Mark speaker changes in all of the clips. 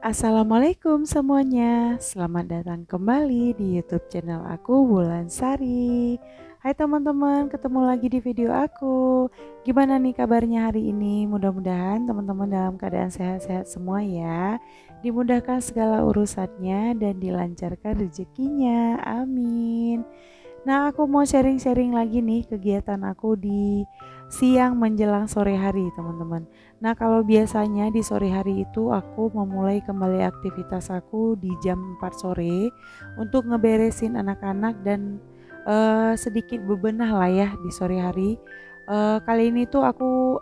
Speaker 1: Assalamualaikum semuanya, selamat datang kembali di YouTube channel aku Wulan Sari. Hai teman-teman, ketemu lagi di video aku. Gimana nih kabarnya hari ini? Mudah-mudahan teman-teman dalam keadaan sehat-sehat semua ya. Dimudahkan segala urusannya dan dilancarkan rezekinya. Amin. Nah, aku mau sharing-sharing lagi nih kegiatan aku di siang menjelang sore hari, teman-teman. Nah, kalau biasanya di sore hari itu aku memulai kembali aktivitas aku di jam 4 sore untuk ngeberesin anak-anak dan sedikit bebenah lah ya di sore hari. Kali ini tuh aku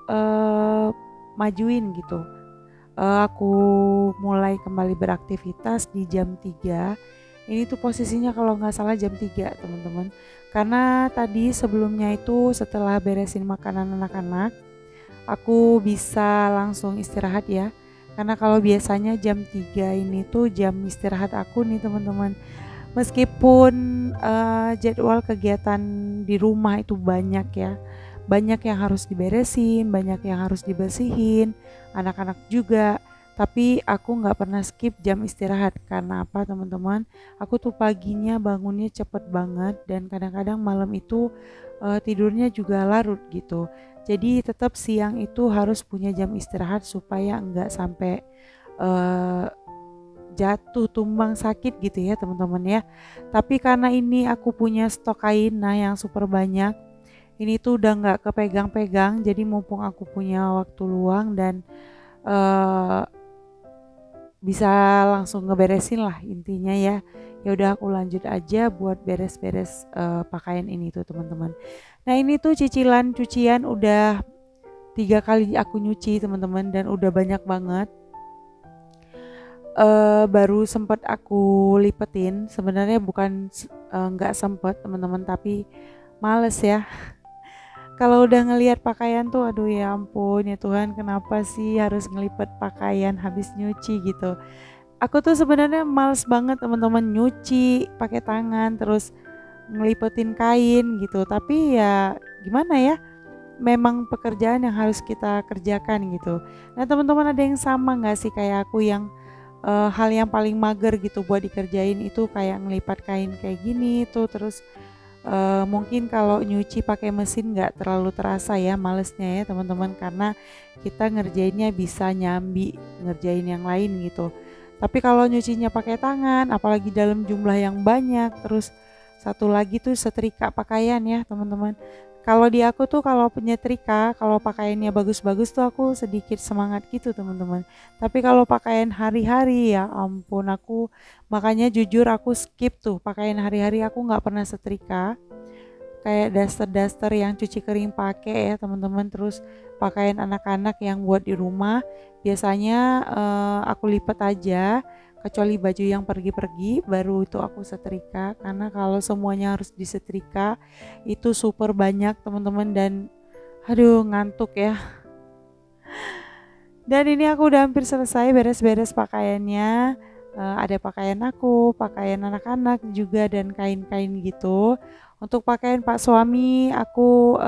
Speaker 1: majuin gitu. Aku mulai kembali beraktivitas di jam 3. Ini tuh posisinya kalau nggak salah jam 3 teman-teman. Karena tadi sebelumnya itu setelah beresin makanan anak-anak, aku bisa langsung istirahat ya. Karena kalau biasanya jam 3 ini tuh jam istirahat aku nih teman-teman. Meskipun jadwal kegiatan di rumah itu banyak ya. Banyak yang harus diberesin, banyak yang harus dibersihin, anak-anak juga. Tapi aku nggak pernah skip jam istirahat. Karena apa teman-teman? Aku tuh paginya bangunnya cepet banget dan kadang-kadang malam itu tidurnya juga larut gitu. Jadi tetap siang itu harus punya jam istirahat supaya nggak sampai eh, jatuh tumbang sakit gitu ya teman-teman ya. Tapi karena ini aku punya stok kain nah yang super banyak, ini tuh udah nggak kepegang-pegang, jadi mumpung aku punya waktu luang dan eh, bisa langsung ngeberesin lah intinya ya. Ya udah aku lanjut aja buat beres-beres pakaian ini tuh teman-teman. Nah ini tuh cicilan cucian udah 3 kali aku nyuci teman-teman dan udah banyak banget. Baru sempet aku lipetin, sebenarnya bukan nggak sempet teman-teman, tapi males ya. Kalau udah ngelihat pakaian tuh aduh ya ampun ya Tuhan kenapa sih harus ngelipet pakaian habis nyuci gitu. Aku tuh sebenarnya males banget teman-teman nyuci pakai tangan terus ngelipetin kain gitu, tapi ya gimana ya? Memang pekerjaan yang harus kita kerjakan gitu. Nah teman-teman ada yang sama nggak sih kayak aku yang hal yang paling mager gitu buat dikerjain itu kayak ngelipat kain kayak gini tuh terus mungkin kalau nyuci pakai mesin nggak terlalu terasa ya malesnya ya teman-teman karena kita ngerjainnya bisa nyambi ngerjain yang lain gitu. Tapi kalau nyucinya pakai tangan apalagi dalam jumlah yang banyak terus satu lagi tuh setrika pakaian ya teman-teman. Kalau di aku tuh kalau penyetrika, kalau pakaiannya bagus-bagus tuh aku sedikit semangat gitu teman-teman. Tapi kalau pakaian hari-hari ya ampun aku makanya jujur aku skip tuh pakaian hari-hari aku nggak pernah setrika. Kayak daster-daster yang cuci kering pakai ya teman-teman terus pakaian anak-anak yang buat di rumah biasanya aku lipat aja kecuali baju yang pergi-pergi baru itu aku setrika karena kalau semuanya harus disetrika itu super banyak teman-teman dan aduh ngantuk ya. Dan ini aku udah hampir selesai beres-beres pakaiannya. Ada pakaian aku, pakaian anak-anak juga dan kain-kain gitu. Untuk pakaian Pak suami aku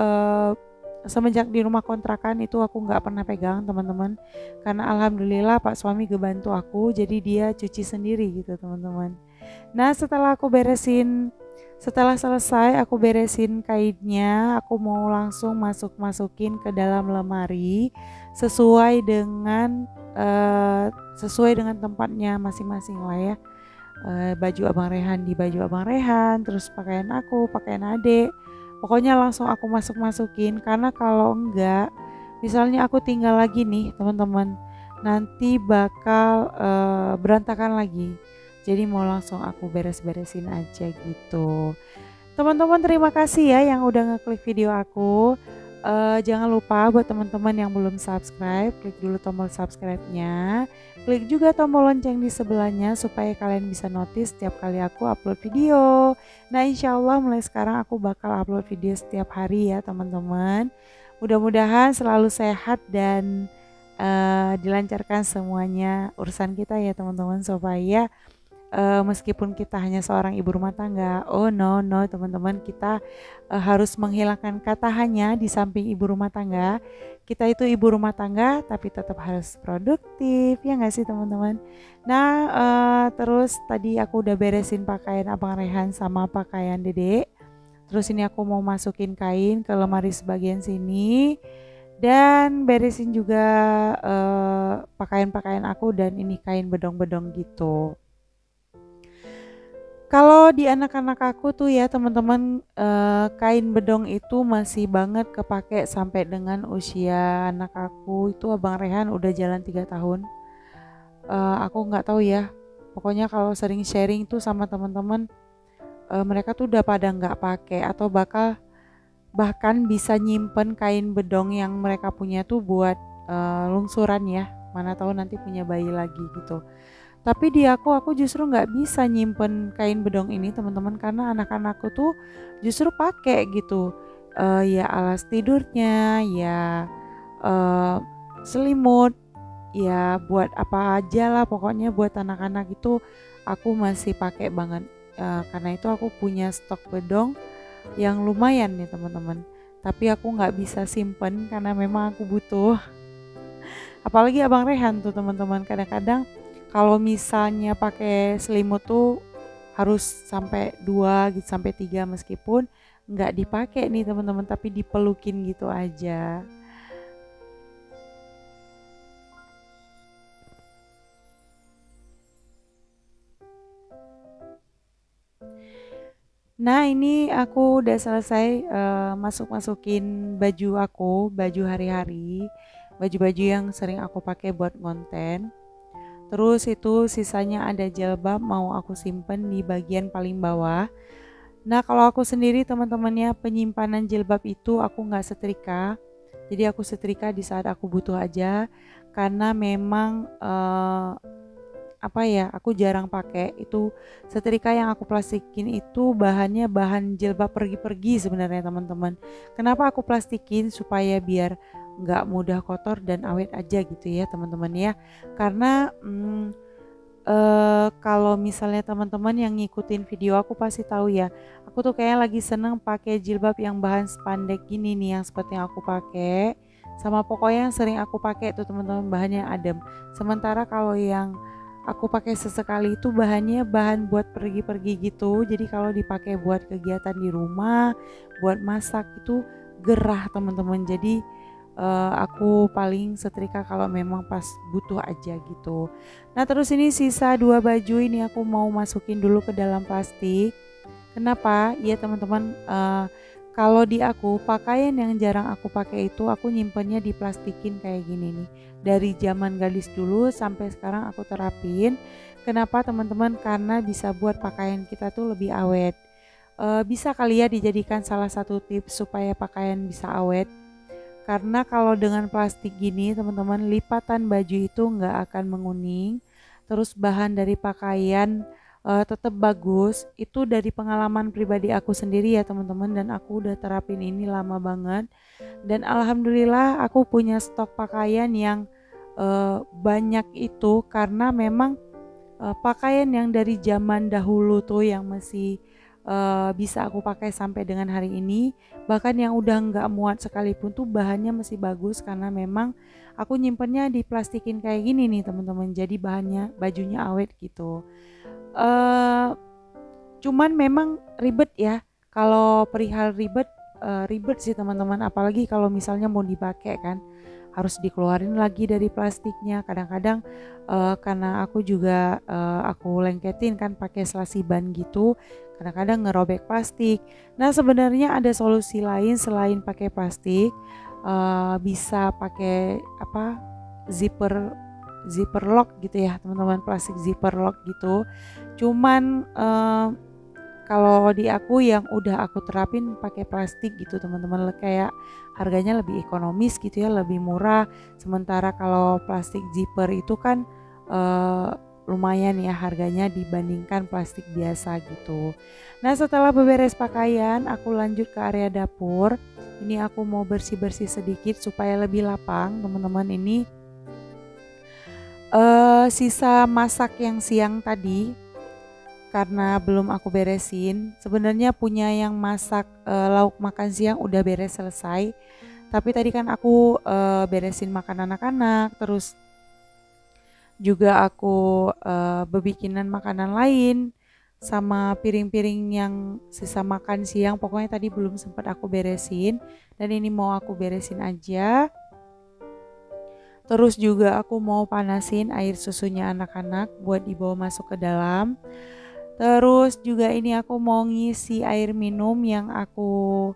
Speaker 1: semenjak di rumah kontrakan itu aku nggak pernah pegang teman-teman. Karena alhamdulillah Pak suami ngebantu aku, jadi dia cuci sendiri gitu teman-teman. Nah, setelah selesai aku beresin kainnya, aku mau langsung masukin ke dalam lemari sesuai dengan eh, sesuai dengan tempatnya masing-masing lah ya. Baju Abang Rehan di baju Abang Rehan, terus pakaian aku, pakaian adik. Pokoknya langsung aku masukin karena kalau enggak, misalnya aku tinggal lagi nih teman-teman, nanti bakal berantakan lagi. Jadi mau langsung aku beres-beresin aja gitu. Teman-teman terima kasih ya yang udah ngeklik video aku. Jangan lupa buat teman-teman yang belum subscribe, klik dulu tombol subscribe-nya. Klik juga tombol lonceng di sebelahnya supaya kalian bisa notice setiap kali aku upload video. Nah insya Allah mulai sekarang aku bakal upload video setiap hari ya teman-teman. Mudah-mudahan selalu sehat dan dilancarkan semuanya urusan kita ya teman-teman supaya meskipun kita hanya seorang ibu rumah tangga. Oh no no teman-teman, kita harus menghilangkan kata hanya di samping ibu rumah tangga. Kita itu ibu rumah tangga tapi tetap harus produktif, ya nggak sih teman-teman? Nah, terus tadi aku udah beresin pakaian Abang Rehan sama pakaian Dedek. Terus ini aku mau masukin kain ke lemari sebagian sini dan beresin juga pakaian-pakaian aku dan ini kain bedong-bedong gitu. Kalau di anak-anak aku tuh ya teman-teman, kain bedong itu masih banget kepake sampai dengan usia anak aku itu Abang Rehan udah jalan 3 tahun. Aku nggak tahu ya, pokoknya kalau sering sharing tuh sama teman-teman, mereka tuh udah pada nggak pakai atau bahkan bisa nyimpen kain bedong yang mereka punya tuh buat, lungsuran ya, mana tahu nanti punya bayi lagi gitu. Tapi di aku justru nggak bisa nyimpen kain bedong ini teman-teman karena anak-anakku tuh justru pakai gitu. Ya alas tidurnya, ya eh, selimut, ya buat apa aja lah pokoknya buat anak-anak itu aku masih pakai banget. Karena itu aku punya stok bedong yang lumayan nih teman-teman. Tapi aku nggak bisa simpen karena memang aku butuh. Apalagi Abang Rehan tuh teman-teman, kadang-kadang kalau misalnya pakai selimut tuh harus sampai 2 gitu sampai 3 meskipun nggak dipakai nih teman-teman tapi dipelukin gitu aja. Nah ini aku udah selesai masuk-masukin baju aku, baju hari-hari, baju-baju yang sering aku pakai buat konten. Terus itu sisanya ada jilbab mau aku simpen di bagian paling bawah. Nah kalau aku sendiri teman-temannya penyimpanan jilbab itu aku nggak setrika. Jadi aku setrika di saat aku butuh aja. Karena memang apa ya, aku jarang pakai itu setrika yang aku plastikin itu bahannya bahan jilbab pergi-pergi sebenarnya teman-teman. Kenapa aku plastikin supaya biar nggak mudah kotor dan awet aja gitu ya teman-teman ya. Karena kalau misalnya teman-teman yang ngikutin video aku pasti tahu ya, aku tuh kayak lagi seneng pakai jilbab yang bahan spandek gini nih yang seperti yang aku pakai. Sama pokoknya yang sering aku pakai tuh teman-teman bahannya adem. Sementara kalau yang aku pakai sesekali itu bahannya bahan buat pergi-pergi gitu. Jadi kalau dipakai buat kegiatan di rumah, buat masak itu gerah teman-teman. Jadi aku paling setrika kalau memang pas butuh aja gitu. Nah terus ini sisa 2 baju ini aku mau masukin dulu ke dalam plastik. Kenapa? Ya teman-teman, kalau di aku pakaian yang jarang aku pakai itu aku nyimpennya di plastikin kayak gini nih. Dari zaman gadis dulu sampai sekarang aku terapin. Kenapa teman-teman? Karena bisa buat pakaian kita tuh lebih awet. Bisa kali ya dijadikan salah satu tips supaya pakaian bisa awet. Karena kalau dengan plastik gini teman-teman lipatan baju itu nggak akan menguning. Terus bahan dari pakaian tetap bagus. Itu dari pengalaman pribadi aku sendiri ya teman-teman dan aku udah terapin ini lama banget. Dan alhamdulillah aku punya stok pakaian yang banyak itu karena memang pakaian yang dari zaman dahulu tuh yang masih bisa aku pakai sampai dengan hari ini, bahkan yang udah nggak muat sekalipun tuh bahannya masih bagus karena memang aku nyimpennya di plastikin kayak gini nih teman-teman, jadi bahannya bajunya awet gitu. eh Cuman memang ribet ya, kalau perihal ribet, ribet sih teman-teman, apalagi kalau misalnya mau dipakai kan, harus dikeluarin lagi dari plastiknya. Kadang-kadang, karena aku juga, aku lengketin kan pakai selasi ban gitu, kadang-kadang ngerobek plastik. Nah sebenarnya ada solusi lain selain pakai plastik, bisa pakai apa, zipper zipper lock gitu ya teman-teman, plastik zipper lock gitu. Cuman, kalau di aku yang udah aku terapin pakai plastik gitu teman-teman, kayak harganya lebih ekonomis gitu ya, lebih murah. Sementara kalau plastik zipper itu kan eh, lumayan ya harganya dibandingkan plastik biasa gitu. Nah setelah beberes pakaian, aku lanjut ke area dapur. Ini aku mau bersih-bersih sedikit supaya lebih lapang teman-teman. Ini sisa masak yang siang tadi. karena belum aku beresin. Sebenarnya punya yang masak lauk makan siang udah beres selesai. Tapi tadi kan aku beresin makan anak-anak, terus juga aku bebikinan makanan lain sama piring-piring yang sisa makan siang. Pokoknya tadi belum sempat aku beresin dan ini mau aku beresin aja. Terus juga aku mau panasin air susunya anak-anak buat dibawa masuk ke dalam. Terus juga ini aku mau ngisi air minum yang aku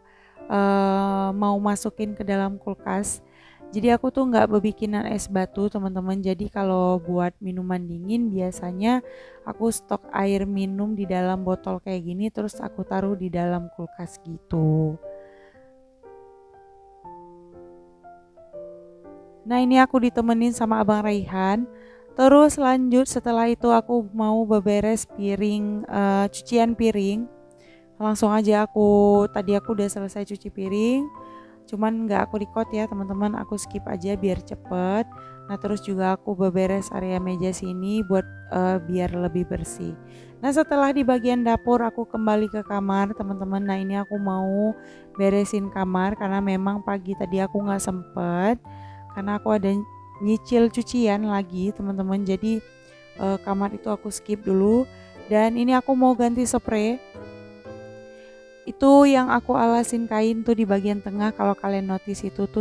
Speaker 1: mau masukin ke dalam kulkas. Jadi aku tuh nggak bebikinan es batu teman-teman. Jadi kalau buat minuman dingin biasanya aku stok air minum di dalam botol kayak gini, terus aku taruh di dalam kulkas gitu. Nah ini aku ditemenin sama Abang Raihan. Terus lanjut setelah itu aku mau beberes piring, cucian piring. Langsung aja tadi aku udah selesai cuci piring. Cuman nggak aku record ya teman-teman, aku skip aja biar cepet. Nah terus juga aku beberes area meja sini buat biar lebih bersih. Nah setelah di bagian dapur aku kembali ke kamar teman-teman. Nah ini aku mau beresin kamar karena memang pagi tadi aku nggak sempet. Karena aku ada nyicil cucian lagi teman-teman. Jadi kamar itu aku skip dulu. Dan ini aku mau ganti spray. Itu yang aku alasin kain tuh di bagian tengah, kalau kalian notice itu tuh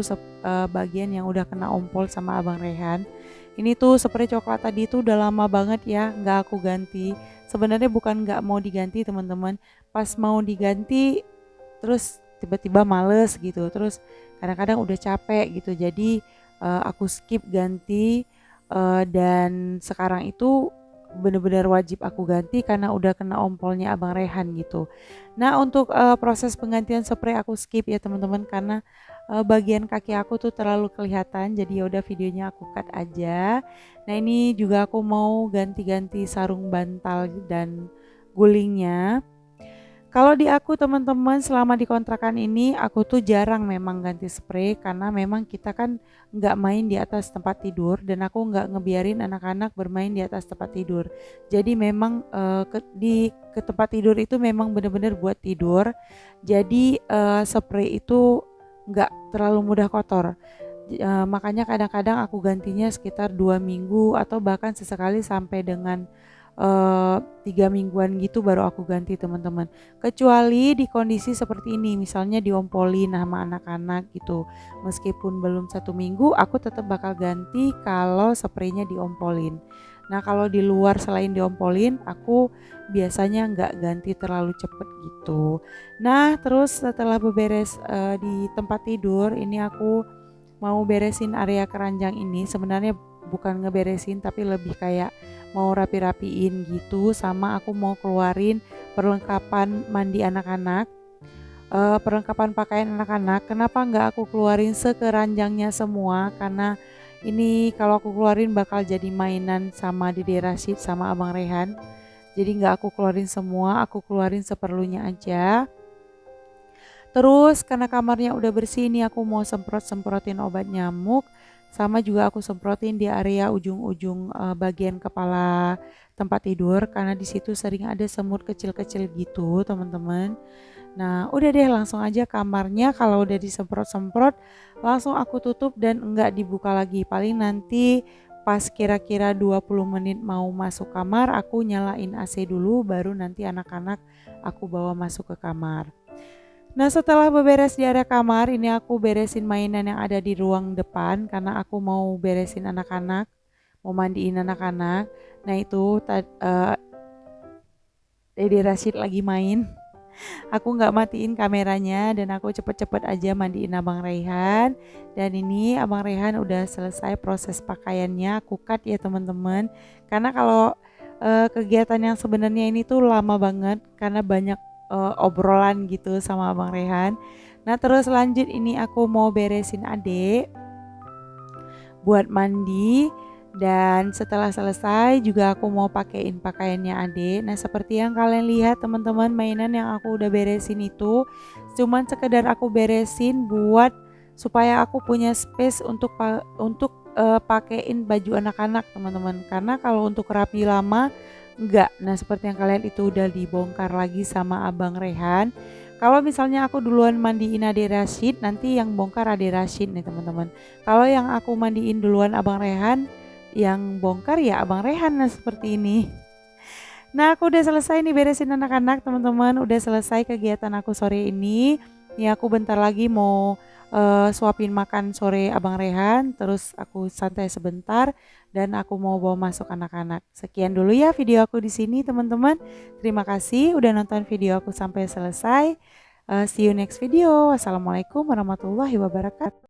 Speaker 1: bagian yang udah kena ompol sama Abang Rehan. Ini tuh spray coklat tadi tuh udah lama banget ya nggak aku ganti. Sebenarnya bukan nggak mau diganti teman-teman, pas mau diganti terus tiba-tiba males gitu, terus kadang-kadang udah capek gitu, jadi aku skip ganti. Dan sekarang itu bener-bener wajib aku ganti karena udah kena ompolnya Abang Rehan gitu. Nah untuk proses penggantian spray aku skip ya teman-teman karena bagian kaki aku tuh terlalu kelihatan, jadi ya udah videonya aku cut aja. Nah ini juga aku mau ganti-ganti sarung bantal dan gulingnya. Kalau di aku teman-teman selama di kontrakan ini aku tuh jarang memang ganti spray karena memang kita kan nggak main di atas tempat tidur dan aku nggak ngebiarin anak-anak bermain di atas tempat tidur. Jadi memang ke tempat tidur itu memang benar-benar buat tidur. Jadi spray itu nggak terlalu mudah kotor. Makanya kadang-kadang aku gantinya sekitar 2 minggu atau bahkan sesekali sampai dengan 3 mingguan gitu baru aku ganti teman-teman. Kecuali di kondisi seperti ini, misalnya diompolin sama anak-anak gitu. Meskipun belum 1 minggu, aku tetap bakal ganti kalau spraynya diompolin. Nah kalau di luar selain diompolin, aku biasanya nggak ganti terlalu cepet gitu. Nah terus setelah beberes di tempat tidur, ini aku mau beresin area keranjang ini. Sebenarnya bukan ngeberesin tapi lebih kayak mau rapi-rapiin gitu, sama aku mau keluarin perlengkapan mandi anak-anak, perlengkapan pakaian anak-anak. Kenapa nggak aku keluarin sekeranjangnya semua, karena ini kalau aku keluarin bakal jadi mainan sama Dede Rashid sama Abang Rehan. Jadi nggak aku keluarin semua, aku keluarin seperlunya aja. Terus karena kamarnya udah bersih, ini aku mau semprotin obat nyamuk, sama juga aku semprotin di area ujung-ujung bagian kepala tempat tidur karena di situ sering ada semut kecil-kecil gitu teman-teman. Nah udah deh, langsung aja kamarnya kalau udah disemprot-semprot langsung aku tutup dan enggak dibuka lagi. Paling nanti pas kira-kira 20 menit mau masuk kamar aku nyalain AC dulu, baru nanti anak-anak aku bawa masuk ke kamar. Nah setelah beberes di area kamar, ini aku beresin mainan yang ada di ruang depan karena aku mau beresin anak-anak, mau mandiin anak-anak. Nah itu Dede Rashid lagi main. Aku nggak matiin kameranya dan aku cepet-cepet aja mandiin Abang Raihan. Dan ini Abang Raihan udah selesai proses pakaiannya, aku cut ya teman-teman. Karena kalau kegiatan yang sebenarnya ini tuh lama banget karena banyak obrolan gitu sama Abang Rehan. Nah terus lanjut, ini aku mau beresin adek buat mandi. Dan setelah selesai juga aku mau pakein pakaiannya adek. Nah seperti yang kalian lihat teman-teman, mainan yang aku udah beresin itu cuman sekedar aku beresin buat supaya aku punya space untuk pakein baju anak-anak teman-teman. Karena kalau untuk rapi lama enggak. Nah, seperti yang kalian itu udah dibongkar lagi sama Abang Rehan. Kalau misalnya aku duluan mandiin Ade Rashid, nanti yang bongkar Ade Rashid nih teman-teman. Kalau yang aku mandiin duluan Abang Rehan, yang bongkar ya Abang Rehan. Nah, seperti ini. Nah, aku udah selesai nih beresin anak-anak, teman-teman. Udah selesai kegiatan aku sore ini. Nih aku bentar lagi mau suapin makan sore Abang Rehan, terus aku santai sebentar dan aku mau bawa masuk anak-anak. Sekian dulu ya video aku di sini, teman-teman. Terima kasih udah nonton video aku sampai selesai. See you next video. Wassalamualaikum warahmatullahi wabarakatuh.